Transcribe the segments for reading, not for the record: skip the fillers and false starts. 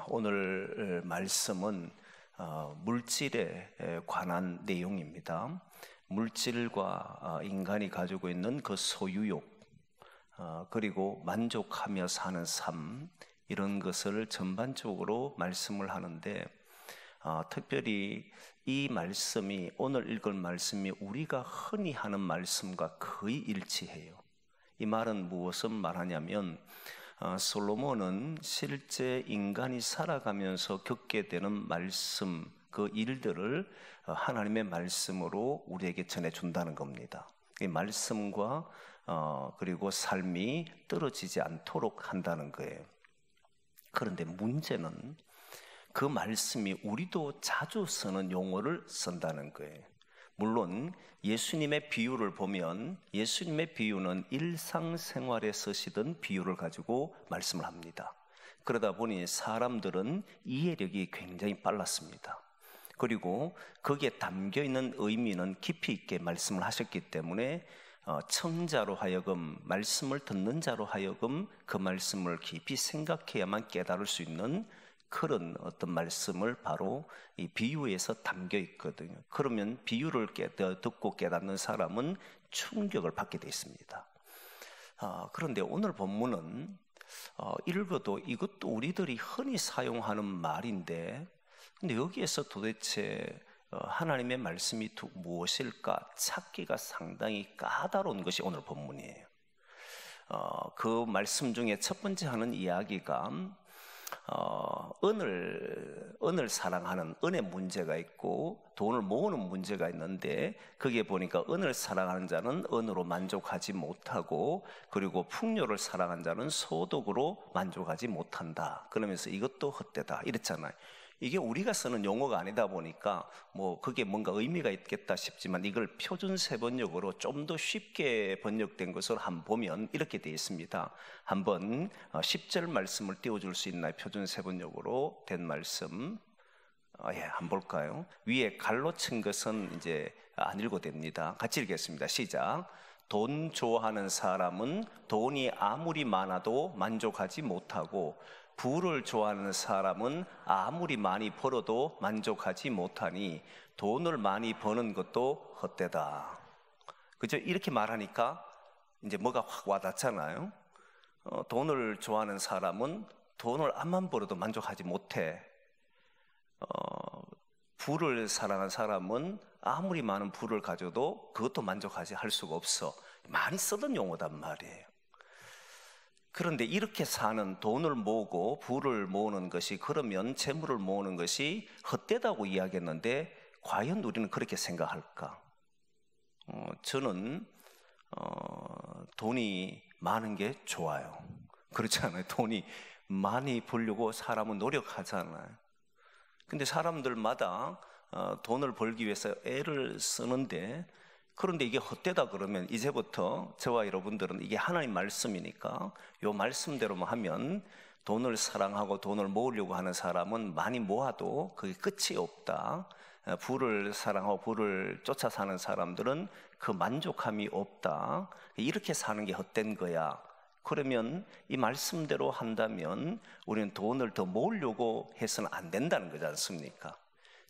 오늘 말씀은 물질에 관한 내용입니다. 물질과 인간이 가지고 있는 그 소유욕, 그리고 만족하며 사는 삶, 이런 것을 전반적으로 말씀을 하는데, 특별히 이 말씀이, 오늘 읽을 말씀이 우리가 흔히 하는 말씀과 거의 일치해요. 이 말은 무엇을 말하냐면, 솔로몬은 실제 인간이 살아가면서 겪게 되는 말씀, 그 일들을 하나님의 말씀으로 우리에게 전해준다는 겁니다. 이 말씀과 그리고 삶이 떨어지지 않도록 한다는 거예요. 그런데 문제는 그 말씀이 우리도 자주 쓰는 용어를 쓴다는 거예요. 물론 예수님의 비유를 보면 예수님의 비유는 일상생활에 쓰시던 비유를 가지고 말씀을 합니다. 그러다 보니 사람들은 이해력이 굉장히 빨랐습니다. 그리고 거기에 담겨있는 의미는 깊이 있게 말씀을 하셨기 때문에 청자로 하여금, 말씀을 듣는 자로 하여금 그 말씀을 깊이 생각해야만 깨달을 수 있는 그런 어떤 말씀을 바로 이 비유에서 담겨 있거든요. 그러면 비유를 듣고 깨닫는 사람은 충격을 받게 되어 있습니다. 그런데 오늘 본문은 읽어도 이것도 우리들이 흔히 사용하는 말인데, 근데 여기에서 도대체 하나님의 말씀이 무엇일까 찾기가 상당히 까다로운 것이 오늘 본문이에요. 그 말씀 중에 첫 번째 하는 이야기가 은을 사랑하는 은의 문제가 있고 돈을 모으는 문제가 있는데, 거기에 보니까 은을 사랑하는 자는 은으로 만족하지 못하고, 그리고 풍요를 사랑하는 자는 소득으로 만족하지 못한다. 그러면서 이것도 헛되다 이랬잖아요. 이게 우리가 쓰는 용어가 아니다 보니까 그게 뭔가 의미가 있겠다 싶지만, 이걸 표준세 번역으로 좀 더 쉽게 번역된 것을 한번 보면 이렇게 되어 있습니다. 한번 10절 말씀을 띄워줄 수 있나요? 표준세 번역으로 된 말씀. 한번 볼까요? 위에 갈로 친 것은 이제 안 읽어도 됩니다. 같이 읽겠습니다. 시작. 돈 좋아하는 사람은 돈이 아무리 많아도 만족하지 못하고, 부를 좋아하는 사람은 아무리 많이 벌어도 만족하지 못하니 돈을 많이 버는 것도 헛되다. 그죠? 이렇게 말하니까 이제 뭐가 확 와닿잖아요. 돈을 좋아하는 사람은 돈을 암만 벌어도 만족하지 못해. 부를 사랑하는 사람은 아무리 많은 부를 가져도 그것도 만족하지 할 수가 없어. 많이 쓰던 용어단 말이에요. 그런데 이렇게 사는, 돈을 모으고 부를 모으는 것이, 그러면 재물을 모으는 것이 헛되다고 이야기했는데, 과연 우리는 그렇게 생각할까? 저는 돈이 많은 게 좋아요. 그렇지 않아요? 돈이 많이 벌려고 사람은 노력하잖아요. 근데 사람들마다 돈을 벌기 위해서 애를 쓰는데, 그런데 이게 헛되다 그러면 이제부터 저와 여러분들은 이게 하나님 말씀이니까 요 말씀대로만 하면, 돈을 사랑하고 돈을 모으려고 하는 사람은 많이 모아도 그게 끝이 없다. 부를 사랑하고 부를 쫓아 사는 사람들은 그 만족함이 없다. 이렇게 사는 게 헛된 거야. 그러면 이 말씀대로 한다면 우리는 돈을 더 모으려고 해서는 안 된다는 거지 않습니까?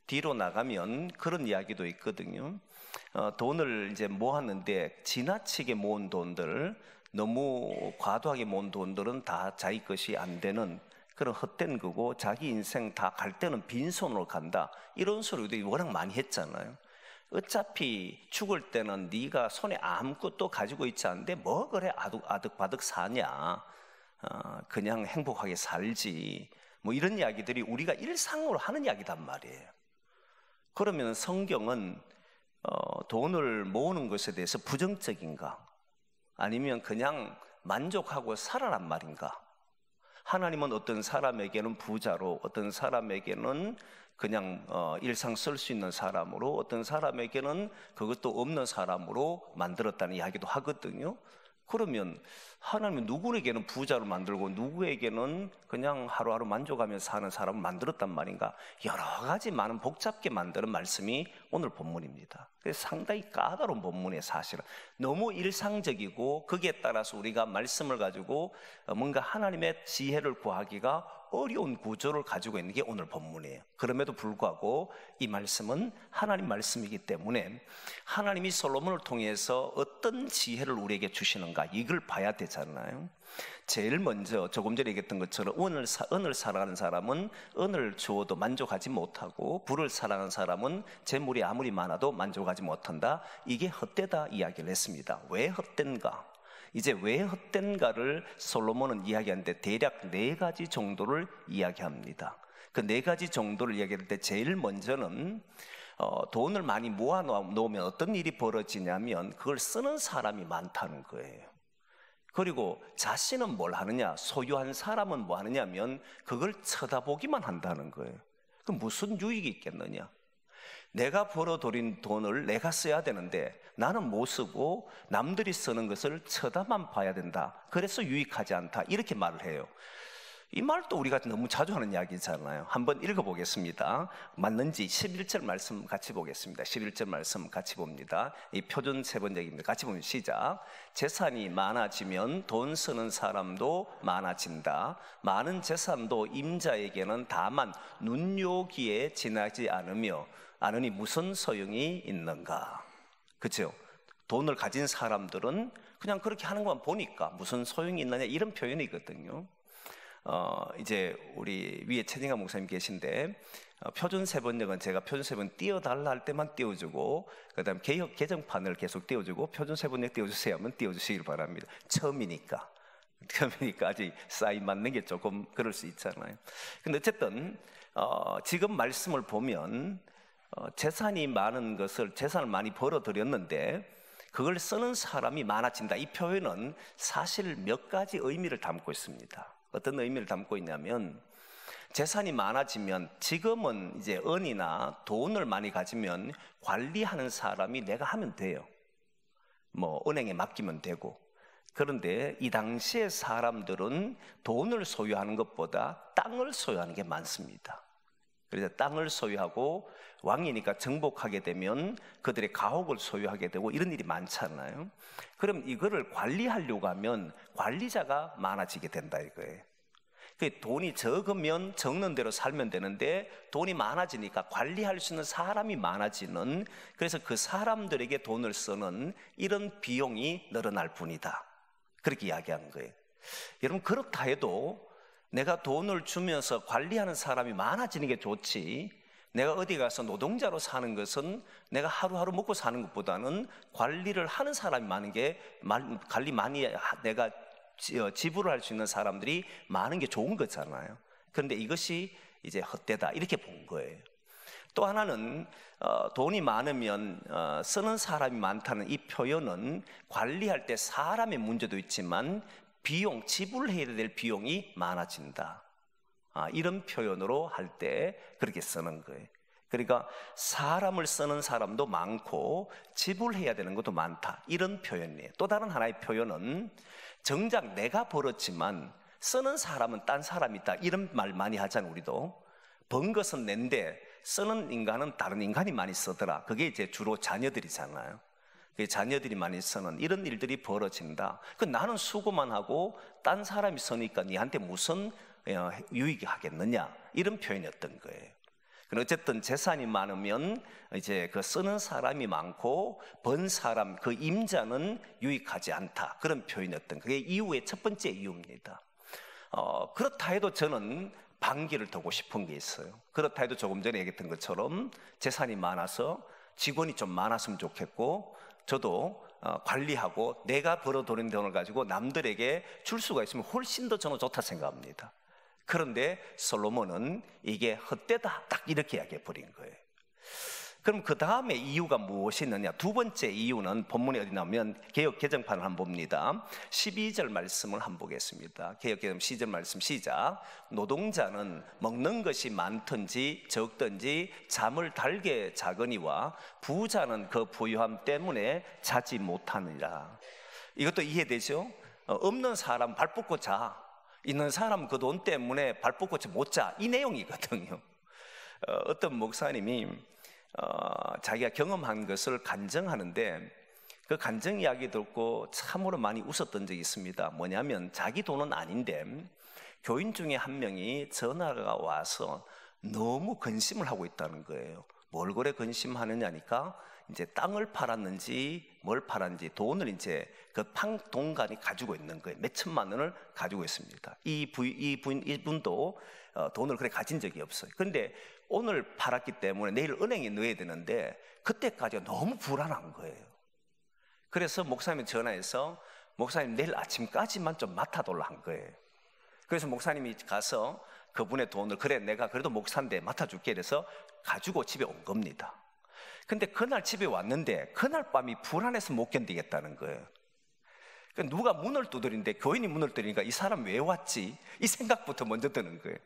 뒤로 나가면 그런 이야기도 있거든요. 돈을 이제 모았는데 지나치게 모은 돈들, 너무 과도하게 모은 돈들은 다 자기 것이 안 되는 그런 헛된 거고, 자기 인생 다 갈 때는 빈손으로 간다, 이런 소리도 워낙 많이 했잖아요. 어차피 죽을 때는 네가 손에 아무것도 가지고 있지 않은데 뭐 그래 아득바득 사냐, 그냥 행복하게 살지, 이런 이야기들이 우리가 일상으로 하는 이야기단 말이에요. 그러면 성경은 돈을 모으는 것에 대해서 부정적인가? 아니면 그냥 만족하고 살아란 말인가? 하나님은 어떤 사람에게는 부자로, 어떤 사람에게는 그냥 일상 쓸 수 있는 사람으로, 어떤 사람에게는 그것도 없는 사람으로 만들었다는 이야기도 하거든요. 그러면 하나님은 누구에게는 부자로 만들고 누구에게는 그냥 하루하루 만족하면서 사는 사람을 만들었단 말인가? 여러 가지 많은 복잡게 만드는 말씀이 오늘 본문입니다. 그래서 상당히 까다로운 본문이에요. 사실은 너무 일상적이고 거기에 따라서 우리가 말씀을 가지고 뭔가 하나님의 지혜를 구하기가 어려운 구조를 가지고 있는 게 오늘 본문이에요. 그럼에도 불구하고 이 말씀은 하나님 말씀이기 때문에 하나님이 솔로몬을 통해서 어떤 지혜를 우리에게 주시는가 이걸 봐야 되잖아요. 제일 먼저 조금 전에 얘기했던 것처럼 은을 사랑하는 사람은 은을 주어도 만족하지 못하고 불을 사랑하는 사람은 재물이 아무리 많아도 만족하지 못한다. 이게 헛되다 이야기를 했습니다. 왜 헛된가? 이제 왜 헛된가를 솔로몬은 이야기하는데 대략 4가지 정도를 이야기합니다. 그 4가지 정도를 이야기할 때 제일 먼저는 돈을 많이 모아 놓으면 어떤 일이 벌어지냐면 그걸 쓰는 사람이 많다는 거예요. 그리고 자신은 뭘 하느냐, 소유한 사람은 뭐 하느냐면 그걸 쳐다보기만 한다는 거예요. 그럼 무슨 유익이 있겠느냐? 내가 벌어들인 돈을 내가 써야 되는데 나는 못 쓰고 남들이 쓰는 것을 쳐다만 봐야 된다. 그래서 유익하지 않다. 이렇게 말을 해요. 이 말도 우리가 너무 자주 하는 이야기잖아요. 한번 읽어보겠습니다. 맞는지 11절 말씀 같이 보겠습니다. 11절 말씀 같이 봅니다. 이 표준 세번역입니다. 같이 보면 시작. 재산이 많아지면 돈 쓰는 사람도 많아진다. 많은 재산도 임자에게는 다만 눈요기에 지나지 않으니 무슨 소용이 있는가? 그렇죠? 돈을 가진 사람들은 그냥 그렇게 하는 것만 보니까 무슨 소용이 있느냐 이런 표현이거든요. 이제 우리 위에 최진강 목사님 계신데 표준 세번역은 제가 표준 세번역 띄워달라 할 때만 띄워주고 그다음 개혁 개정판을 계속 띄워주고 표준 세번역 띄워주세요 하면 띄워주시길 바랍니다. 처음이니까 아직 사인 맞는 게 조금 그럴 수 있잖아요. 근데 어쨌든 지금 말씀을 보면 재산이 많은 것을 재산을 많이 벌어들였는데 그걸 쓰는 사람이 많아진다. 이 표현은 사실 몇 가지 의미를 담고 있습니다. 어떤 의미를 담고 있냐면 재산이 많아지면 지금은 이제 은이나 돈을 많이 가지면 관리하는 사람이 내가 하면 돼요. 뭐 은행에 맡기면 되고. 그런데 이 당시의 사람들은 돈을 소유하는 것보다 땅을 소유하는 게 많습니다. 그래서 땅을 소유하고 왕이니까 정복하게 되면 그들의 가옥을 소유하게 되고 이런 일이 많잖아요. 그럼 이거를 관리하려고 하면 관리자가 많아지게 된다 이거예요. 돈이 적으면 적는 대로 살면 되는데 돈이 많아지니까 관리할 수 있는 사람이 많아지는, 그래서 그 사람들에게 돈을 쓰는 이런 비용이 늘어날 뿐이다. 그렇게 이야기한 거예요. 여러분 그렇다 해도 내가 돈을 주면서 관리하는 사람이 많아지는 게 좋지, 내가 어디 가서 노동자로 사는 것은 내가 하루하루 먹고 사는 것보다는 관리를 하는 사람이 많은 게, 관리 많이 내가 지불을 할 수 있는 사람들이 많은 게 좋은 거잖아요. 그런데 이것이 이제 헛되다 이렇게 본 거예요. 또 하나는 돈이 많으면 쓰는 사람이 많다는 이 표현은 관리할 때 사람의 문제도 있지만 비용, 지불해야 될 비용이 많아진다. 이런 표현으로 할 때 그렇게 쓰는 거예요. 그러니까 사람을 쓰는 사람도 많고 지불해야 되는 것도 많다. 이런 표현이에요. 또 다른 하나의 표현은 정작 내가 벌었지만 쓰는 사람은 딴 사람이 있다. 이런 말 많이 하잖아요. 우리도. 번 것은 낸데 쓰는 인간은 다른 인간이 많이 쓰더라. 그게 이제 주로 자녀들이잖아요. 자녀들이 많이 쓰는 이런 일들이 벌어진다. 나는 수고만 하고 딴 사람이 쓰니까 니한테 무슨 유익이 하겠느냐, 이런 표현이었던 거예요. 어쨌든 재산이 많으면 이제 그 쓰는 사람이 많고 번 사람, 그 임자는 유익하지 않다. 그런 표현이었던, 그게 이유의 첫 번째 이유입니다. 그렇다 해도 저는 반기를 두고 싶은 게 있어요. 그렇다 해도 조금 전에 얘기했던 것처럼 재산이 많아서 직원이 좀 많았으면 좋겠고, 저도 관리하고 내가 벌어들인 돈을 가지고 남들에게 줄 수가 있으면 훨씬 더 저는 좋다 생각합니다. 그런데 솔로몬은 이게 헛되다, 딱 이렇게 이야기해 버린 거예요. 그럼 그 다음에 이유가 무엇이 있느냐? 두 번째 이유는 본문에 어디 나오면 개역 개정판을 한번 봅니다. 12절 말씀을 한번 보겠습니다. 개역 개정 12절 말씀 시작. 노동자는 먹는 것이 많든지 적든지 잠을 달게 자거니와 부자는 그 부유함 때문에 자지 못하느니라. 이것도 이해되죠? 없는 사람 발 뻗고 자, 있는 사람 그 돈 때문에 발 뻗고 못 자, 이 내용이거든요. 어떤 목사님이 자기가 경험한 것을 간증하는데 그 간증 이야기 듣고 참으로 많이 웃었던 적이 있습니다. 뭐냐면 자기 돈은 아닌데 교인 중에 한 명이 전화가 와서 너무 근심을 하고 있다는 거예요. 뭘 그래 근심하느냐니까 이제 땅을 팔았는지 뭘 팔았는지 돈을 이제 그 동간이 가지고 있는 거예요. 몇 천만 원을 가지고 있습니다. 이분도 돈을 그래 가진 적이 없어요. 그런데 오늘 팔았기 때문에 내일 은행에 넣어야 되는데 그때까지가 너무 불안한 거예요. 그래서 목사님 전화해서 목사님 내일 아침까지만 좀 맡아달라 한 거예요. 그래서 목사님이 가서 그분의 돈을 그래 내가 그래도 목사인데 맡아줄게 이래서 가지고 집에 온 겁니다. 근데 그날 집에 왔는데 그날 밤이 불안해서 못 견디겠다는 거예요. 그러니까 누가 문을 두드리는데 교인이 문을 두드리니까 이 사람 왜 왔지? 이 생각부터 먼저 드는 거예요.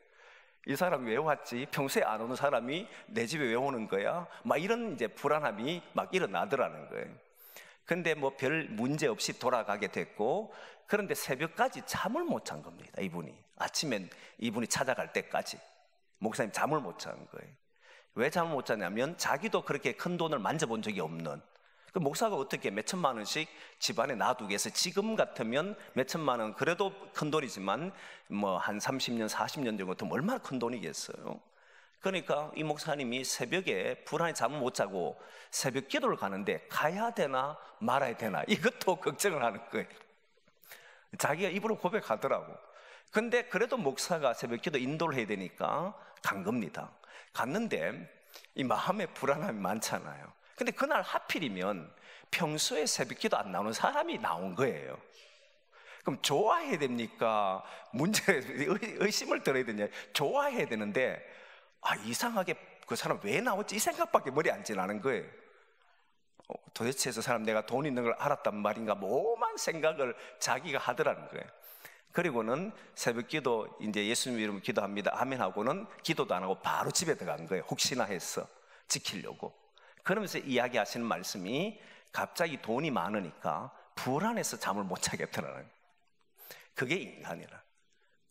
이 사람 왜 왔지? 평소에 안 오는 사람이 내 집에 왜 오는 거야? 막 이런 이제 불안함이 막 일어나더라는 거예요. 근데 뭐 별 문제 없이 돌아가게 됐고, 그런데 새벽까지 잠을 못 잔 겁니다. 이분이 아침엔 이분이 찾아갈 때까지 목사님 잠을 못 잔 거예요. 왜 잠을 못 자냐면 자기도 그렇게 큰 돈을 만져본 적이 없는 그 목사가 어떻게 몇 천만 원씩 집안에 놔두게 해서 지금 같으면 몇 천만 원 그래도 큰 돈이지만 뭐 한 30년 40년 정도 더 얼마나 큰 돈이겠어요. 그러니까 이 목사님이 새벽에 불안해 잠을 못 자고 새벽 기도를 가는데 가야 되나 말아야 되나 이것도 걱정을 하는 거예요. 자기가 입으로 고백하더라고. 근데 그래도 목사가 새벽 기도 인도를 해야 되니까 간 겁니다. 갔는데 이 마음에 불안함이 많잖아요. 근데 그날 하필이면 평소에 새벽 기도 안 나오는 사람이 나온 거예요. 그럼 좋아해야 됩니까? 의심을 들어야 되냐? 좋아해야 되는데 이상하게 그 사람 왜 나왔지? 이 생각밖에 머리에 안 지나는 거예요. 도대체 저 사람 내가 돈 있는 걸 알았단 말인가? 뭐만 생각을 자기가 하더라는 거예요. 그리고는 새벽 기도 이제 예수님 이름으로 기도합니다 아멘 하고는 기도도 안 하고 바로 집에 들어간 거예요. 혹시나 해서 지키려고. 그러면서 이야기하시는 말씀이 갑자기 돈이 많으니까 불안해서 잠을 못 자겠더라는 거예요. 그게 인간이라.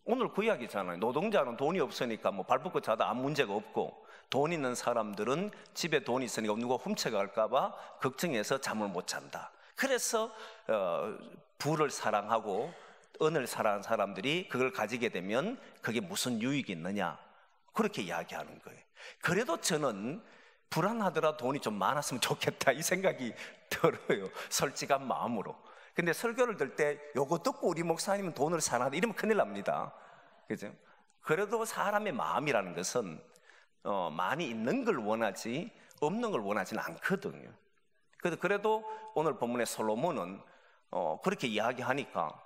오늘 그 이야기잖아요. 노동자는 돈이 없으니까 뭐 발벗고 자도 아무 문제가 없고, 돈 있는 사람들은 집에 돈이 있으니까 누가 훔쳐갈까 봐 걱정해서 잠을 못 잔다. 그래서 부를 사랑하고 은을 사랑하는 사람들이 그걸 가지게 되면 그게 무슨 유익이 있느냐, 그렇게 이야기하는 거예요. 그래도 저는 불안하더라 돈이 좀 많았으면 좋겠다 이 생각이 들어요. 솔직한 마음으로. 근데 설교를 들 때 요거 듣고 우리 목사님은 돈을 사랑한다 이러면 큰일 납니다. 그죠? 그래도 사람의 마음이라는 것은 많이 있는 걸 원하지 없는 걸 원하지는 않거든요. 그래도 오늘 본문의 솔로몬은 그렇게 이야기하니까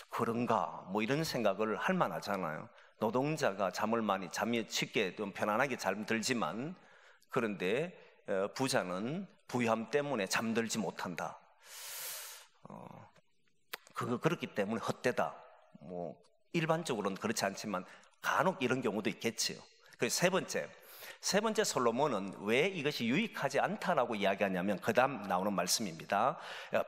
그런가 뭐 이런 생각을 할 만하잖아요. 노동자가 잠이 쉽게 좀 편안하게 잠들지만 그런데 부자는 부유함 때문에 잠들지 못한다. 그렇기 때문에 헛되다. 뭐 일반적으로는 그렇지 않지만 간혹 이런 경우도 있겠지요. 그래서 세 번째 솔로몬은 왜 이것이 유익하지 않다라고 이야기하냐면 그 다음 나오는 말씀입니다.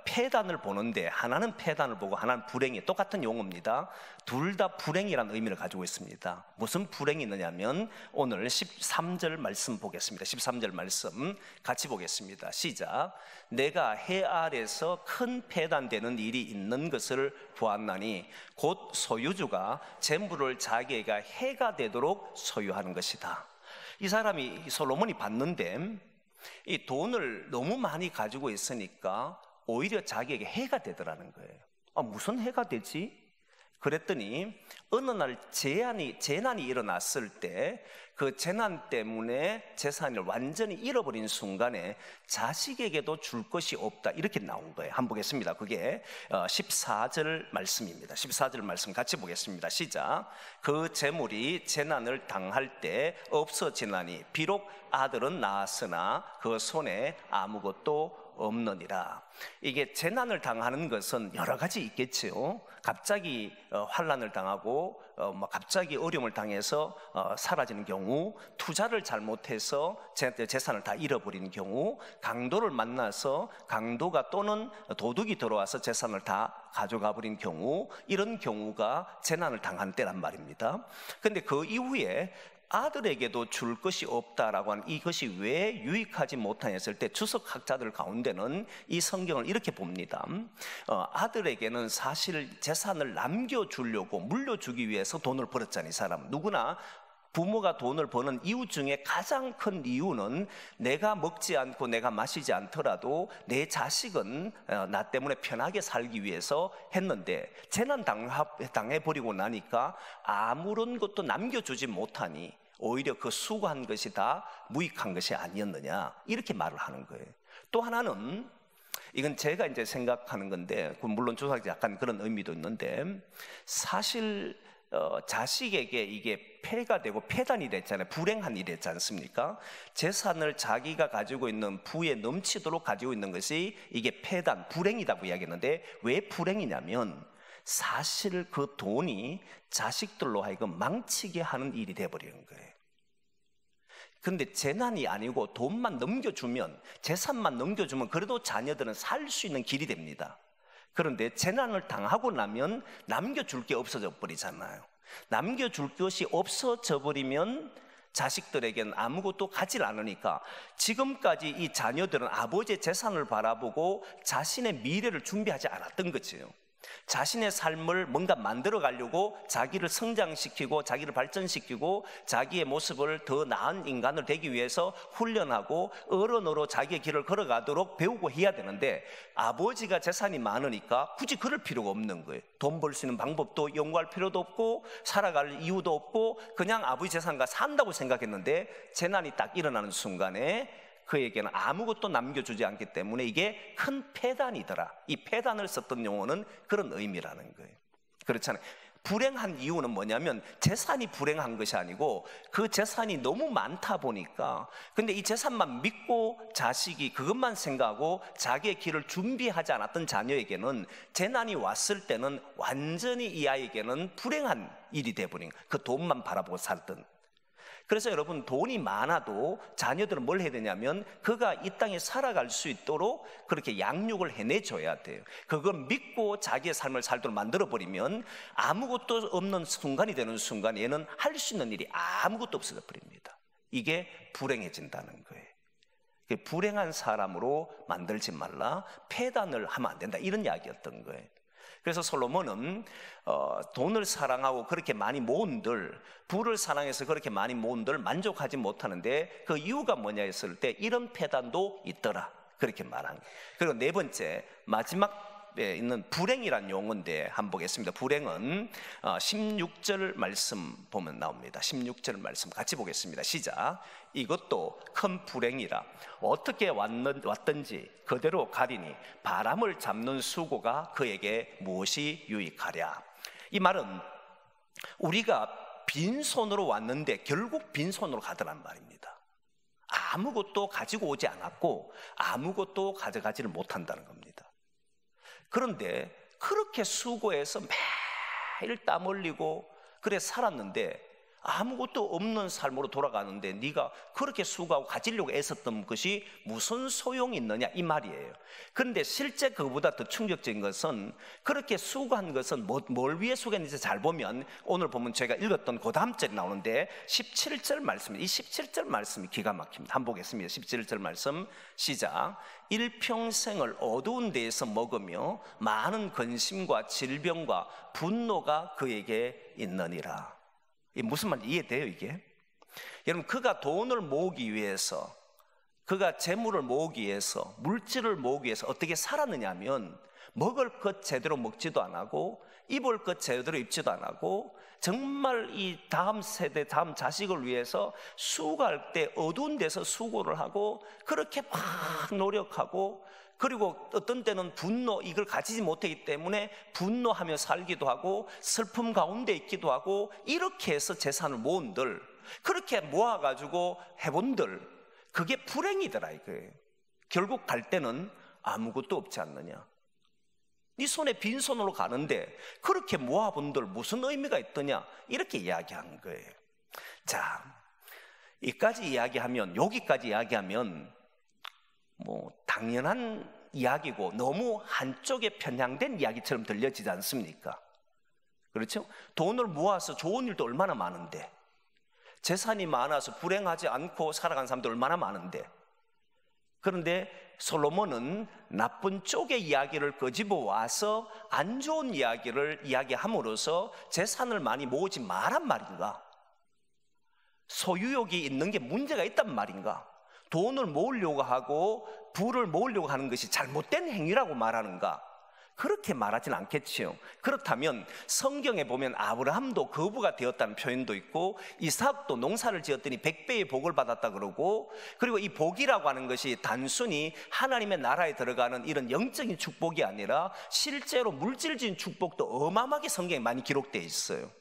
폐단을 보는데 하나는 폐단을 보고 하나는 불행이, 똑같은 용어입니다. 둘 다 불행이라는 의미를 가지고 있습니다. 무슨 불행이 있느냐면 오늘 13절 말씀 보겠습니다. 13절 말씀 같이 보겠습니다. 시작. 내가 해 아래서 큰 폐단되는 일이 있는 것을 보았나니 곧 소유주가 재물을 자기에게 해가 되도록 소유하는 것이다. 이 사람이 솔로몬이 봤는데 이 돈을 너무 많이 가지고 있으니까 오히려 자기에게 해가 되더라는 거예요. 무슨 해가 되지? 그랬더니 어느 날 재난이 일어났을 때 그 재난 때문에 재산을 완전히 잃어버린 순간에 자식에게도 줄 것이 없다 이렇게 나온 거예요. 한번 보겠습니다. 그게 14절 말씀입니다. 14절 말씀 같이 보겠습니다. 시작. 그 재물이 재난을 당할 때 없어지나니 비록 아들은 낳았으나 그 손에 아무것도 없느니라. 이게 재난을 당하는 것은 여러 가지 있겠지요. 갑자기 환난을 당하고 갑자기 어려움을 당해서 사라지는 경우, 투자를 잘못해서 재산을 다 잃어버리는 경우, 강도를 만나서 강도가 또는 도둑이 들어와서 재산을 다 가져가 버린 경우, 이런 경우가 재난을 당하는 때란 말입니다. 그런데 그 이후에 아들에게도 줄 것이 없다라고 하는 이것이 왜 유익하지 못하냐 했을 때 주석학자들 가운데는 이 성경을 이렇게 봅니다. 아들에게는 사실 재산을 남겨주려고 물려주기 위해서 돈을 벌었잖아요. 이 사람은 누구나 부모가 돈을 버는 이유 중에 가장 큰 이유는 내가 먹지 않고 내가 마시지 않더라도 내 자식은 나 때문에 편하게 살기 위해서 했는데 재난 당해버리고 나니까 아무런 것도 남겨주지 못하니 오히려 그 수고한 것이 다 무익한 것이 아니었느냐, 이렇게 말을 하는 거예요. 또 하나는, 이건 제가 이제 생각하는 건데 물론 조사학자 약간 그런 의미도 있는데, 사실 자식에게 이게 폐가 되고 폐단이 됐잖아요. 불행한 일이 됐지 않습니까? 재산을 자기가 가지고 있는 부에 넘치도록 가지고 있는 것이 이게 폐단, 불행이라고 이야기했는데, 왜 불행이냐면 사실 그 돈이 자식들로 하여금 망치게 하는 일이 돼버리는 거예요. 그런데 재난이 아니고 돈만 넘겨주면, 재산만 넘겨주면 그래도 자녀들은 살 수 있는 길이 됩니다. 그런데 재난을 당하고 나면 남겨줄 게 없어져 버리잖아요. 남겨줄 것이 없어져 버리면 자식들에게는 아무것도 가지 않으니까 지금까지 이 자녀들은 아버지의 재산을 바라보고 자신의 미래를 준비하지 않았던 거지요. 자신의 삶을 뭔가 만들어 가려고 자기를 성장시키고 자기를 발전시키고 자기의 모습을 더 나은 인간을 되기 위해서 훈련하고 어른으로 자기의 길을 걸어가도록 배우고 해야 되는데, 아버지가 재산이 많으니까 굳이 그럴 필요가 없는 거예요. 돈 벌 수 있는 방법도 연구할 필요도 없고 살아갈 이유도 없고 그냥 아버지 재산과 산다고 생각했는데, 재난이 딱 일어나는 순간에 그에게는 아무것도 남겨주지 않기 때문에 이게 큰 폐단이더라. 이 폐단을 썼던 용어는 그런 의미라는 거예요. 그렇잖아요. 불행한 이유는 뭐냐면 재산이 불행한 것이 아니고 그 재산이 너무 많다 보니까, 근데 이 재산만 믿고 자식이 그것만 생각하고 자기의 길을 준비하지 않았던 자녀에게는 재난이 왔을 때는 완전히 이 아이에게는 불행한 일이 돼버린 거예요. 그 돈만 바라보고 살던. 그래서 여러분, 돈이 많아도 자녀들은 뭘 해야 되냐면 그가 이 땅에 살아갈 수 있도록 그렇게 양육을 해내줘야 돼요. 그걸 믿고 자기의 삶을 살도록 만들어버리면 아무것도 없는 순간이 되는 순간 얘는 할 수 있는 일이 아무것도 없어져 버립니다. 이게 불행해진다는 거예요. 불행한 사람으로 만들지 말라, 폐단을 하면 안 된다, 이런 이야기였던 거예요. 그래서 솔로몬은 돈을 사랑하고 그렇게 많이 모은들, 부를 사랑해서 그렇게 많이 모은들 만족하지 못하는데 그 이유가 뭐냐 했을 때 이런 폐단도 있더라, 그렇게 말한 거예요. 그리고 네 번째, 마지막에 있는 불행이란 용어인데 한번 보겠습니다. 불행은 16절 말씀 보면 나옵니다. 16절 말씀 같이 보겠습니다. 시작. 이것도 큰 불행이라. 어떻게 왔든지 그대로 가리니 바람을 잡는 수고가 그에게 무엇이 유익하랴. 이 말은 우리가 빈손으로 왔는데 결국 빈손으로 가더란 말입니다. 아무것도 가지고 오지 않았고 아무것도 가져가지를 못한다는 겁니다. 그런데 그렇게 수고해서 매일 땀 흘리고 그래 살았는데 아무것도 없는 삶으로 돌아가는데 네가 그렇게 수고하고 가지려고 애썼던 것이 무슨 소용이 있느냐, 이 말이에요. 그런데 실제 그보다 더 충격적인 것은 그렇게 수고한 것은 뭘 위해 수고했는지 잘 보면, 오늘 보면 제가 읽었던 그 다음 절이 나오는데 17절 말씀, 이 17절 말씀이 기가 막힙니다. 한번 보겠습니다. 17절 말씀 시작. 일평생을 어두운 데에서 먹으며 많은 근심과 질병과 분노가 그에게 있느니라. 이 무슨 말인지 이해돼요, 이게? 여러분, 그가 돈을 모으기 위해서, 그가 재물을 모으기 위해서, 물질을 모으기 위해서 어떻게 살았느냐 하면 먹을 것 제대로 먹지도 안 하고 입을 것 제대로 입지도 안 하고 정말 이 다음 세대, 다음 자식을 위해서 수고할 때 어두운 데서 수고를 하고 그렇게 막 노력하고, 그리고 어떤 때는 분노, 이걸 가지지 못하기 때문에 분노하며 살기도 하고 슬픔 가운데 있기도 하고, 이렇게 해서 재산을 모은들, 그렇게 모아가지고 해본들, 그게 불행이더라 이거예요. 결국 갈 때는 아무것도 없지 않느냐. 네 손에 빈손으로 가는데 그렇게 모아본들 무슨 의미가 있더냐, 이렇게 이야기한 거예요. 자, 여기까지 이야기하면 뭐 당연한 이야기고 너무 한쪽에 편향된 이야기처럼 들려지지 않습니까? 그렇죠? 돈을 모아서 좋은 일도 얼마나 많은데, 재산이 많아서 불행하지 않고 살아간 사람들 얼마나 많은데. 그런데 솔로몬은 나쁜 쪽의 이야기를 끄집어 와서 안 좋은 이야기를 이야기함으로써 재산을 많이 모으지 말란 말인가? 소유욕이 있는 게 문제가 있단 말인가? 돈을 모으려고 하고 부를 모으려고 하는 것이 잘못된 행위라고 말하는가? 그렇게 말하진 않겠지요. 그렇다면 성경에 보면 아브라함도 거부가 되었다는 표현도 있고, 이삭도 농사를 지었더니 100배의 복을 받았다 그러고, 그리고 이 복이라고 하는 것이 단순히 하나님의 나라에 들어가는 이런 영적인 축복이 아니라 실제로 물질적인 축복도 어마어마하게 성경에 많이 기록되어 있어요.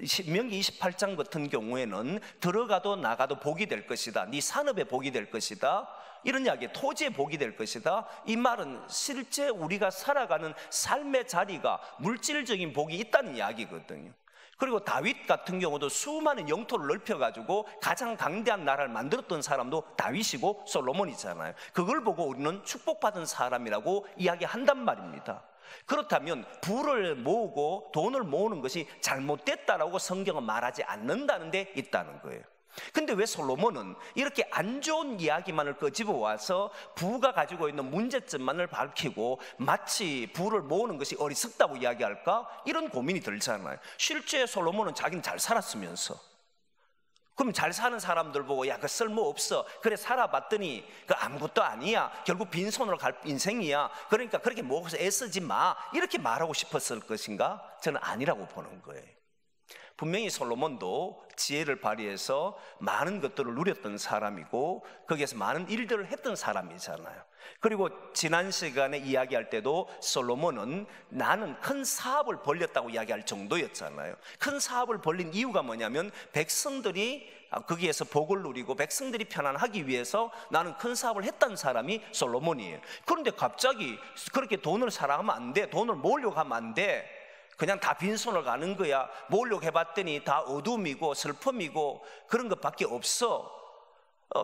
신명기 28장 같은 경우에는 들어가도 나가도 복이 될 것이다, 네 산업에 복이 될 것이다, 이런 이야기, 토지에 복이 될 것이다. 이 말은 실제 우리가 살아가는 삶의 자리가 물질적인 복이 있다는 이야기거든요. 그리고 다윗 같은 경우도 수많은 영토를 넓혀가지고 가장 강대한 나라를 만들었던 사람도 다윗이고 솔로몬이잖아요. 그걸 보고 우리는 축복받은 사람이라고 이야기한단 말입니다. 그렇다면 부를 모으고 돈을 모으는 것이 잘못됐다라고 성경은 말하지 않는다는 데 있다는 거예요. 근데 왜 솔로몬은 이렇게 안 좋은 이야기만을 끄집어 와서 부가 가지고 있는 문제점만을 밝히고 마치 부를 모으는 것이 어리석다고 이야기할까? 이런 고민이 들잖아요. 실제 솔로몬은 자기는 잘 살았으면서, 그럼 잘 사는 사람들 보고 야, 그 쓸모없어, 그래 살아봤더니 그 아무것도 아니야, 결국 빈손으로 갈 인생이야, 그러니까 그렇게 모아서 애쓰지 마, 이렇게 말하고 싶었을 것인가? 저는 아니라고 보는 거예요. 분명히 솔로몬도 지혜를 발휘해서 많은 것들을 누렸던 사람이고 거기에서 많은 일들을 했던 사람이잖아요. 그리고 지난 시간에 이야기할 때도 솔로몬은 나는 큰 사업을 벌렸다고 이야기할 정도였잖아요. 큰 사업을 벌린 이유가 뭐냐면 백성들이 거기에서 복을 누리고 백성들이 편안하기 위해서 나는 큰 사업을 했던 사람이 솔로몬이에요. 그런데 갑자기 그렇게 돈을 사랑하면 안 돼, 돈을 모으려고 하면 안 돼, 그냥 다 빈손을 가는 거야, 모으려고 해봤더니 다 어둠이고 슬픔이고 그런 것밖에 없어.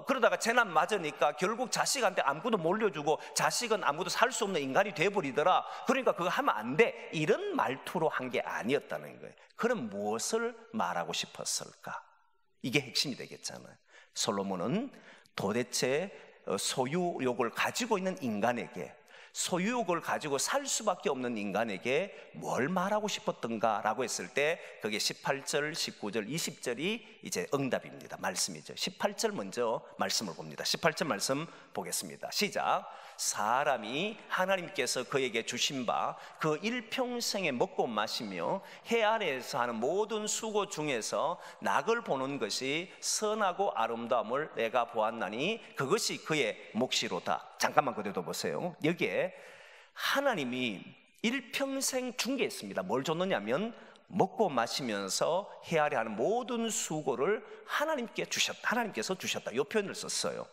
그러다가 재난 맞으니까 결국 자식한테 아무것도 몰려주고 자식은 아무것도 살 수 없는 인간이 돼버리더라, 그러니까 그거 하면 안 돼, 이런 말투로 한 게 아니었다는 거예요. 그럼 무엇을 말하고 싶었을까? 이게 핵심이 되겠잖아요. 솔로몬은 도대체 소유욕을 가지고 있는 인간에게, 소유욕을 가지고 살 수밖에 없는 인간에게 뭘 말하고 싶었던가 라고 했을 때 그게 18절, 19절, 20절이 이제 응답입니다. 말씀이죠. 18절 먼저 말씀을 봅니다. 18절 말씀 보겠습니다. 시작. 사람이 하나님께서 그에게 주신 바 그 일평생에 먹고 마시며 해 아래에서 하는 모든 수고 중에서 낙을 보는 것이 선하고 아름다움을 내가 보았나니 그것이 그의 몫이로다. 잠깐만 그대도 보세요. 여기에 하나님이 일평생 준 게 있습니다. 뭘 줬느냐면 먹고 마시면서 헤아려 하는 모든 수고를 하나님께서 주셨다, 이 표현을 썼어요.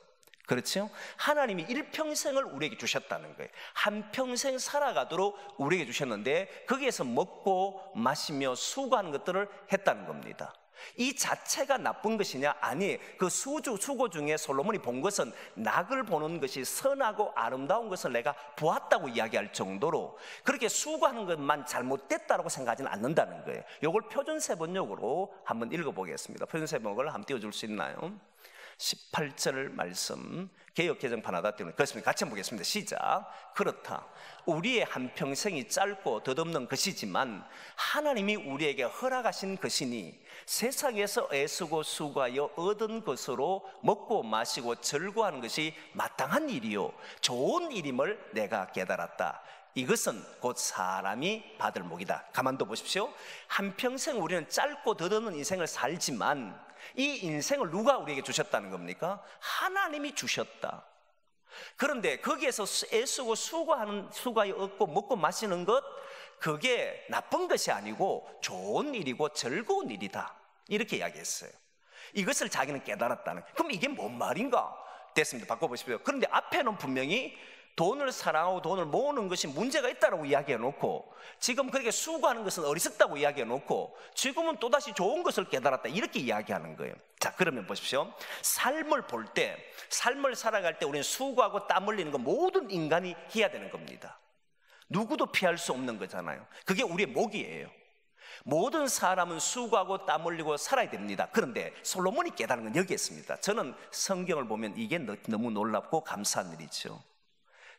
그렇죠? 하나님이 일평생을 우리에게 주셨다는 거예요. 한평생 살아가도록 우리에게 주셨는데 거기에서 먹고 마시며 수고하는 것들을 했다는 겁니다. 이 자체가 나쁜 것이냐? 아니, 그 수고 중에 솔로몬이 본 것은 낙을 보는 것이 선하고 아름다운 것을 내가 보았다고 이야기할 정도로 그렇게 수고하는 것만 잘못됐다고 생각하지는 않는다는 거예요. 이걸 표준세번역으로 한번 읽어보겠습니다. 표준세번역을 한번 띄워줄 수 있나요? 18절 말씀 개역개정판 하다 때문에 그렇습니다. 같이 한번 보겠습니다. 시작. 그렇다. 우리의 한평생이 짧고 덧없는 것이지만 하나님이 우리에게 허락하신 것이니 세상에서 애쓰고 수고하여 얻은 것으로 먹고 마시고 즐거워하는 것이 마땅한 일이요 좋은 일임을 내가 깨달았다. 이것은 곧 사람이 받을 복이다. 가만둬 보십시오. 한평생 우리는 짧고 덧없는 인생을 살지만 이 인생을 누가 우리에게 주셨다는 겁니까? 하나님이 주셨다. 그런데 거기에서 애쓰고 수고하여 얻고 먹고 마시는 것, 그게 나쁜 것이 아니고 좋은 일이고 즐거운 일이다, 이렇게 이야기했어요. 이것을 자기는 깨달았다는. 그럼 이게 뭔 말인가? 됐습니다. 바꿔보십시오. 그런데 앞에는 분명히 돈을 사랑하고 돈을 모으는 것이 문제가 있다고 이야기해 놓고 지금 그렇게 수고하는 것은 어리석다고 이야기해 놓고 지금은 또다시 좋은 것을 깨달았다, 이렇게 이야기하는 거예요. 자, 그러면 보십시오. 삶을 볼 때, 삶을 살아갈 때 우리는 수고하고 땀 흘리는 거 모든 인간이 해야 되는 겁니다. 누구도 피할 수 없는 거잖아요. 그게 우리의 몫이에요. 모든 사람은 수고하고 땀 흘리고 살아야 됩니다. 그런데 솔로몬이 깨달은 건 여기에 있습니다. 저는 성경을 보면 이게 너무 놀랍고 감사한 일이죠.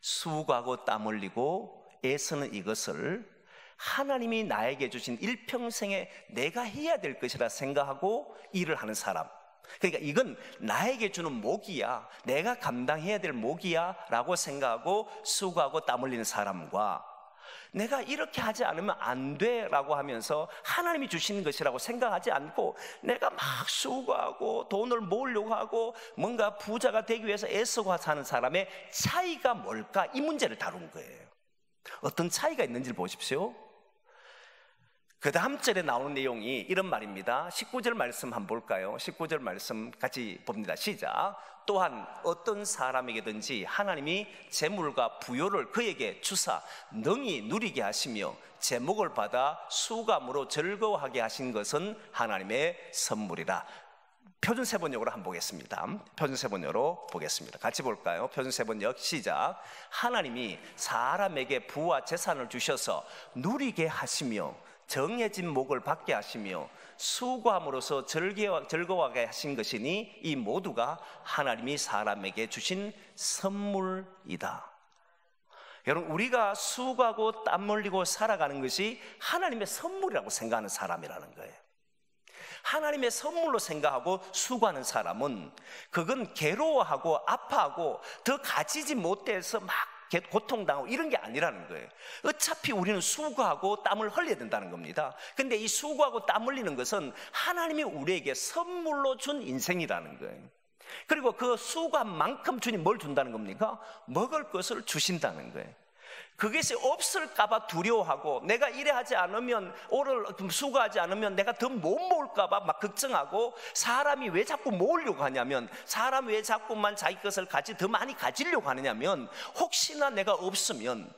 수고하고 땀 흘리고 애쓰는 이것을 하나님이 나에게 주신 일평생에 내가 해야 될 것이라 생각하고 일을 하는 사람, 그러니까 이건 나에게 주는 목이야, 내가 감당해야 될 목이야 라고 생각하고 수고하고 땀 흘리는 사람과, 내가 이렇게 하지 않으면 안 돼 라고 하면서 하나님이 주시는 것이라고 생각하지 않고 내가 막 수고하고 돈을 모으려고 하고 뭔가 부자가 되기 위해서 애쓰고 사는 사람의 차이가 뭘까, 이 문제를 다룬 거예요. 어떤 차이가 있는지를 보십시오. 그 다음 절에 나오는 내용이 이런 말입니다. 19절 말씀 한번 볼까요? 19절 말씀 같이 봅니다. 시작. 또한 어떤 사람에게든지 하나님이 재물과 부요를 그에게 주사 능히 누리게 하시며 제목을 받아 수감으로 즐거워하게 하신 것은 하나님의 선물이라. 표준세번역으로 한번 보겠습니다. 표준세번역으로 보겠습니다. 같이 볼까요? 표준세번역 시작. 하나님이 사람에게 부와 재산을 주셔서 누리게 하시며 정해진 목을 받게 하시며 수고함으로써 즐거워하게 하신 것이니 이 모두가 하나님이 사람에게 주신 선물이다. 여러분, 우리가 수고하고 땀 흘리고 살아가는 것이 하나님의 선물이라고 생각하는 사람이라는 거예요. 하나님의 선물로 생각하고 수고하는 사람은 그건 괴로워하고 아파하고 더 가지지 못해서 막 고통당하고 이런 게 아니라는 거예요. 어차피 우리는 수고하고 땀을 흘려야 된다는 겁니다. 근데 이 수고하고 땀 흘리는 것은 하나님이 우리에게 선물로 준 인생이라는 거예요. 그리고 그 수고한 만큼 주님 뭘 준다는 겁니까? 먹을 것을 주신다는 거예요. 그것이 없을까봐 두려워하고 내가 이래 하지 않으면, 오늘 수고하지 않으면 내가 더 못 모을까봐 막 걱정하고, 사람이 왜 자꾸 모으려고 하냐면, 사람이 왜 자꾸만 자기 것을 더 많이 가지려고 하느냐면, 혹시나 내가 없으면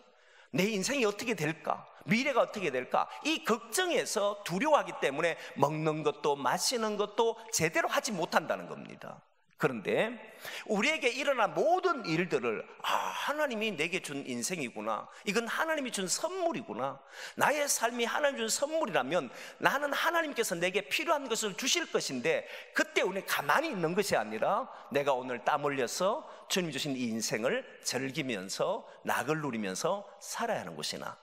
내 인생이 어떻게 될까, 미래가 어떻게 될까, 이 걱정에서 두려워하기 때문에 먹는 것도 마시는 것도 제대로 하지 못한다는 겁니다. 그런데 우리에게 일어난 모든 일들을 하나님이 내게 준 인생이구나, 이건 하나님이 준 선물이구나, 나의 삶이 하나님이 준 선물이라면 나는 하나님께서 내게 필요한 것을 주실 것인데, 그때 우리는 가만히 있는 것이 아니라 내가 오늘 땀 흘려서 주님이 주신 이 인생을 즐기면서 낙을 누리면서 살아야 하는 것이나,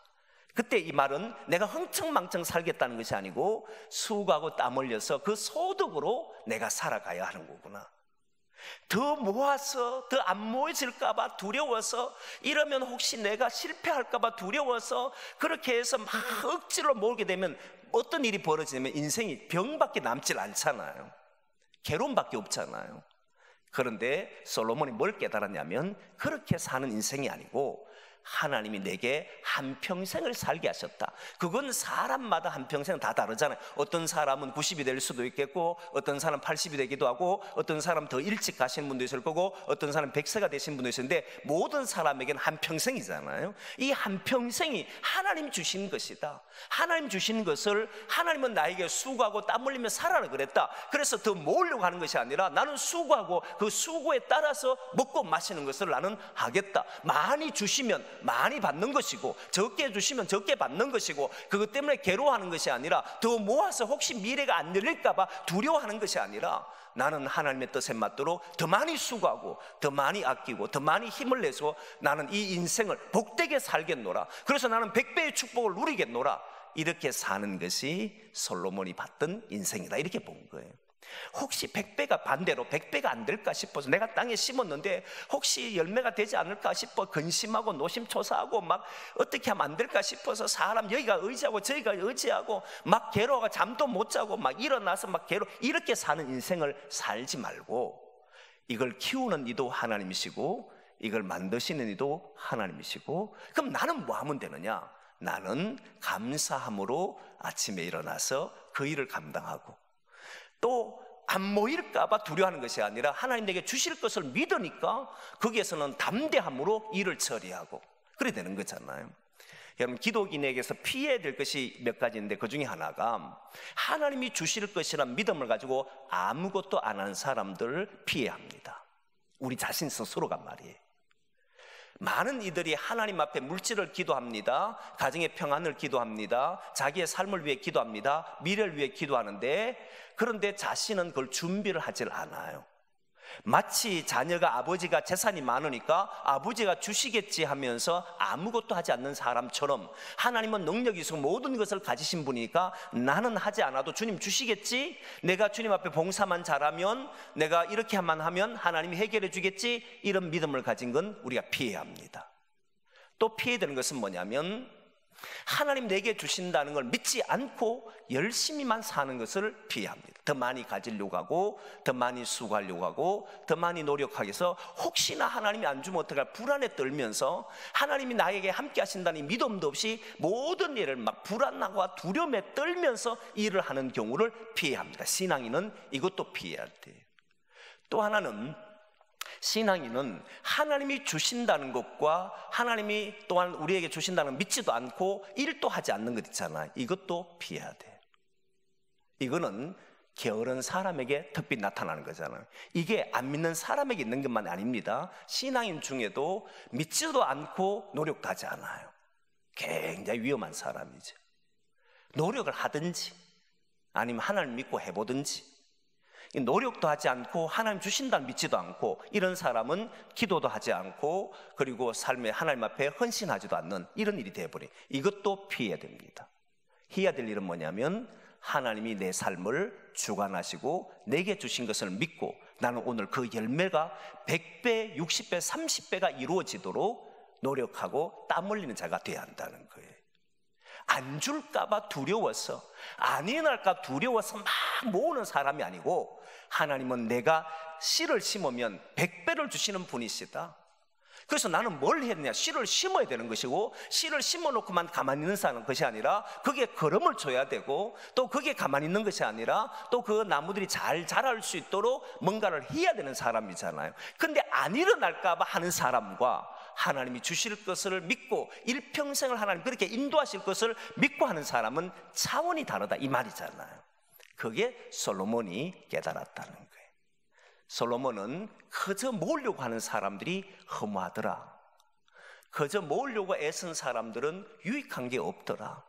그때 이 말은 내가 흥청망청 살겠다는 것이 아니고 수고하고 땀 흘려서 그 소득으로 내가 살아가야 하는 거구나. 더 모아서 더 안 모여질까봐 두려워서, 이러면 혹시 내가 실패할까봐 두려워서 그렇게 해서 막 억지로 모으게 되면 어떤 일이 벌어지냐면 인생이 병밖에 남질 않잖아요. 괴로움밖에 없잖아요. 그런데 솔로몬이 뭘 깨달았냐면, 그렇게 사는 인생이 아니고 하나님이 내게 한평생을 살게 하셨다. 그건 사람마다 한평생 다 다르잖아요. 어떤 사람은 90이 될 수도 있겠고, 어떤 사람은 80이 되기도 하고, 어떤 사람은 더 일찍 가시는 분도 있을 거고, 어떤 사람은 100세가 되신 분도 있는데, 모든 사람에게는 한평생이잖아요. 이 한평생이 하나님 주신 것이다. 하나님 주신 것을, 하나님은 나에게 수고하고 땀 흘리며 살아라 그랬다. 그래서 더 모으려고 하는 것이 아니라 나는 수고하고 그 수고에 따라서 먹고 마시는 것을 나는 하겠다. 많이 주시면 많이 받는 것이고, 적게 주시면 적게 받는 것이고, 그것 때문에 괴로워하는 것이 아니라, 더 모아서 혹시 미래가 안 열릴까봐 두려워하는 것이 아니라, 나는 하나님의 뜻에 맞도록 더 많이 수고하고 더 많이 아끼고 더 많이 힘을 내서 나는 이 인생을 복되게 살겠노라, 그래서 나는 100배의 축복을 누리겠노라, 이렇게 사는 것이 솔로몬이 받던 인생이다, 이렇게 본 거예요. 혹시 100배가 반대로 100배가 안 될까 싶어서 내가 땅에 심었는데 혹시 열매가 되지 않을까 싶어 근심하고 노심초사하고 막 어떻게 하면 안 될까 싶어서 사람 여기가 의지하고 저기가 의지하고 막 괴로워가 잠도 못 자고 막 일어나서 막 이렇게 사는 인생을 살지 말고, 이걸 키우는 이도 하나님이시고 이걸 만드시는 이도 하나님이시고, 그럼 나는 뭐 하면 되느냐? 나는 감사함으로 아침에 일어나서 그 일을 감당하고, 또 안 모일까봐 두려워하는 것이 아니라 하나님 내게 주실 것을 믿으니까 거기에서는 담대함으로 일을 처리하고, 그래 되는 거잖아요. 여러분, 기독인에게서 피해야 될 것이 몇 가지인데, 그 중에 하나가 하나님이 주실 것이란 믿음을 가지고 아무것도 안 하는 사람들을 피해야 합니다. 우리 자신 스스로가 말이에요. 많은 이들이 하나님 앞에 물질을 기도합니다. 가정의 평안을 기도합니다. 자기의 삶을 위해 기도합니다. 미래를 위해 기도하는데, 그런데 자신은 그걸 준비를 하질 않아요. 마치 자녀가 아버지가 재산이 많으니까 아버지가 주시겠지 하면서 아무것도 하지 않는 사람처럼, 하나님은 능력이 있고 모든 것을 가지신 분이니까 나는 하지 않아도 주님 주시겠지, 내가 주님 앞에 봉사만 잘하면, 내가 이렇게만 하면 하나님이 해결해 주겠지, 이런 믿음을 가진 건 우리가 피해야 합니다. 또 피해야 되는 것은 뭐냐면, 하나님 내게 주신다는 걸 믿지 않고 열심히만 사는 것을 피합니다. 더 많이 가지려고 하고, 더 많이 수고하려고 하고, 더 많이 노력하기 위해서 혹시나 하나님이 안 주면 어떡할 불안에 떨면서, 하나님이 나에게 함께 하신다는 믿음도 없이 모든 일을 막 불안하고 두려움에 떨면서 일을 하는 경우를 피해야 합니다. 신앙인은 이것도 피해야 돼요. 또 하나는, 신앙인은 하나님이 주신다는 것과 하나님이 또한 우리에게 주신다는 걸 믿지도 않고 일도 하지 않는 것 있잖아요. 이것도 피해야 돼요. 이거는 게으른 사람에게 특별히 나타나는 거잖아요. 이게 안 믿는 사람에게 있는 것만 아닙니다. 신앙인 중에도 믿지도 않고 노력도 하지 않아요. 굉장히 위험한 사람이죠. 노력을 하든지 아니면 하나님 믿고 해보든지, 노력도 하지 않고 하나님 주신다는 믿지도 않고, 이런 사람은 기도도 하지 않고, 그리고 삶에 하나님 앞에 헌신하지도 않는 이런 일이 되어버려요. 이것도 피해야 됩니다. 해야 될 일은 뭐냐면, 하나님이 내 삶을 주관하시고 내게 주신 것을 믿고, 나는 오늘 그 열매가 100배, 60배, 30배가 이루어지도록 노력하고 땀 흘리는 자가 되어야 한다는 거예요. 안 줄까봐 두려워서, 안 일어날까 두려워서 막 모으는 사람이 아니고, 하나님은 내가 씨를 심으면 100배를 주시는 분이시다. 그래서 나는 뭘 했냐? 씨를 심어야 되는 것이고, 씨를 심어놓고만 가만히 있는 사는 것이 아니라 거기에 걸음을 줘야 되고, 또 거기에 가만히 있는 것이 아니라 또 그 나무들이 잘 자랄 수 있도록 뭔가를 해야 되는 사람이잖아요. 근데 안 일어날까 봐 하는 사람과 하나님이 주실 것을 믿고 일평생을 하나님 그렇게 인도하실 것을 믿고 하는 사람은 차원이 다르다, 이 말이잖아요. 그게 솔로몬이 깨달았다는 거예요. 솔로몬은 그저 모으려고 하는 사람들이 허무하더라. 그저 모으려고 애쓴 사람들은 유익한 게 없더라.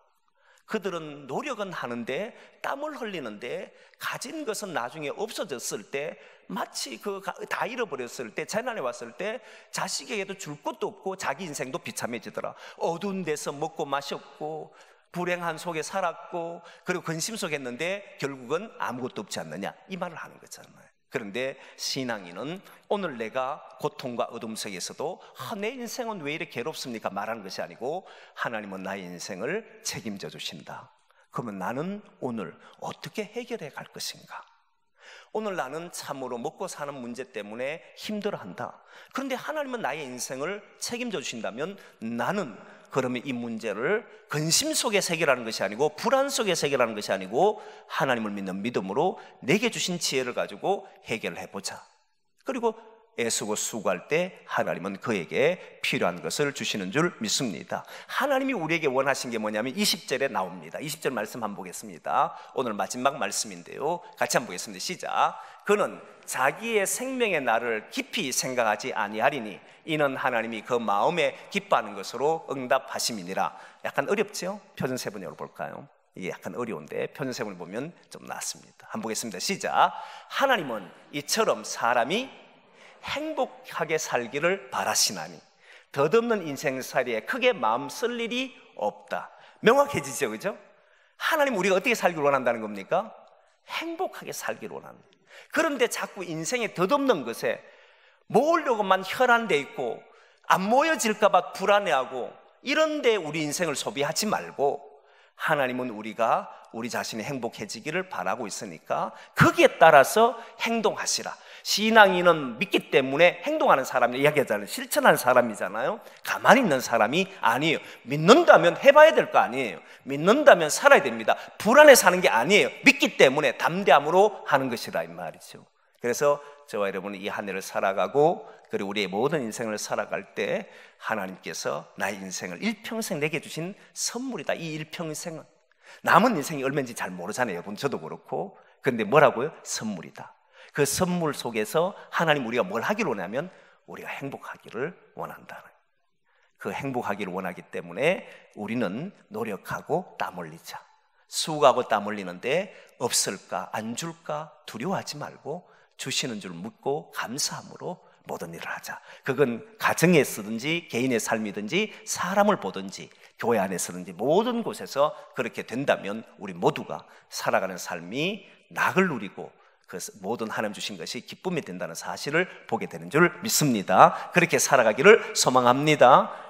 그들은 노력은 하는데 땀을 흘리는데 가진 것은 나중에 없어졌을 때, 마치 다 잃어버렸을 때, 재난에 왔을 때 자식에게도 줄 것도 없고 자기 인생도 비참해지더라. 어두운 데서 먹고 마셨고 불행한 속에 살았고, 그리고 근심 속에 했는데 결국은 아무것도 없지 않느냐, 이 말을 하는 거잖아요. 그런데 신앙인은 오늘 내가 고통과 어둠 속에서도 내 인생은 왜 이렇게 괴롭습니까? 말하는 것이 아니고, 하나님은 나의 인생을 책임져 주신다. 그러면 나는 오늘 어떻게 해결해 갈 것인가? 오늘 나는 참으로 먹고 사는 문제 때문에 힘들어한다. 그런데 하나님은 나의 인생을 책임져 주신다면, 나는 그러면 이 문제를 근심 속에서 해결하는 것이 아니고, 불안 속에서 해결하는 것이 아니고, 하나님을 믿는 믿음으로 내게 주신 지혜를 가지고 해결을 해보자. 그리고 애쓰고 수고할 때 하나님은 그에게 필요한 것을 주시는 줄 믿습니다. 하나님이 우리에게 원하신 게 뭐냐면 20절에 나옵니다. 20절 말씀 한번 보겠습니다. 오늘 마지막 말씀인데요, 같이 한번 보겠습니다. 시작. 그는 자기의 생명의 날을 깊이 생각하지 아니하리니 이는 하나님이 그 마음에 기뻐하는 것으로 응답하심이니라. 약간 어렵죠? 표준 세번역으로 볼까요? 이게 약간 어려운데 표준 세번을 보면 좀 낫습니다. 한번 보겠습니다. 시작. 하나님은 이처럼 사람이 행복하게 살기를 바라시나니 덧없는 인생살이에 크게 마음 쓸 일이 없다. 명확해지죠, 그죠? 하나님 우리가 어떻게 살기를 원한다는 겁니까? 행복하게 살기를 원합니다. 그런데 자꾸 인생에 덧없는 것에 모으려고만 혈안돼 있고, 안 모여질까 봐 불안해하고, 이런데 우리 인생을 소비하지 말고, 하나님은 우리가 우리 자신이 행복해지기를 바라고 있으니까 거기에 따라서 행동하시라. 신앙인은 믿기 때문에 행동하는 사람이 이야기하잖아요. 실천하는 사람이잖아요. 가만히 있는 사람이 아니에요. 믿는다면 해봐야 될 거 아니에요. 믿는다면 살아야 됩니다. 불안해 사는 게 아니에요. 믿기 때문에 담대함으로 하는 것이다, 이 말이죠. 그래서 저와 여러분이 이 한 해를 살아가고, 그리고 우리의 모든 인생을 살아갈 때 하나님께서 나의 인생을 일평생 내게 주신 선물이다. 이 일평생은 남은 인생이 얼마인지 잘 모르잖아요, 여러분. 저도 그렇고. 그런데 뭐라고요? 선물이다. 그 선물 속에서 하나님 우리가 뭘 하기를 원하면 우리가 행복하기를 원한다는, 그 행복하기를 원하기 때문에 우리는 노력하고 땀 흘리자. 수고하고 땀 흘리는데 없을까 안 줄까 두려워하지 말고 주시는 줄 믿고 감사함으로 모든 일을 하자. 그건 가정에 쓰든지 개인의 삶이든지 사람을 보든지 교회 안에서든지 모든 곳에서 그렇게 된다면 우리 모두가 살아가는 삶이 낙을 누리고 그 모든 하나님 주신 것이 기쁨이 된다는 사실을 보게 되는 줄 믿습니다. 그렇게 살아가기를 소망합니다.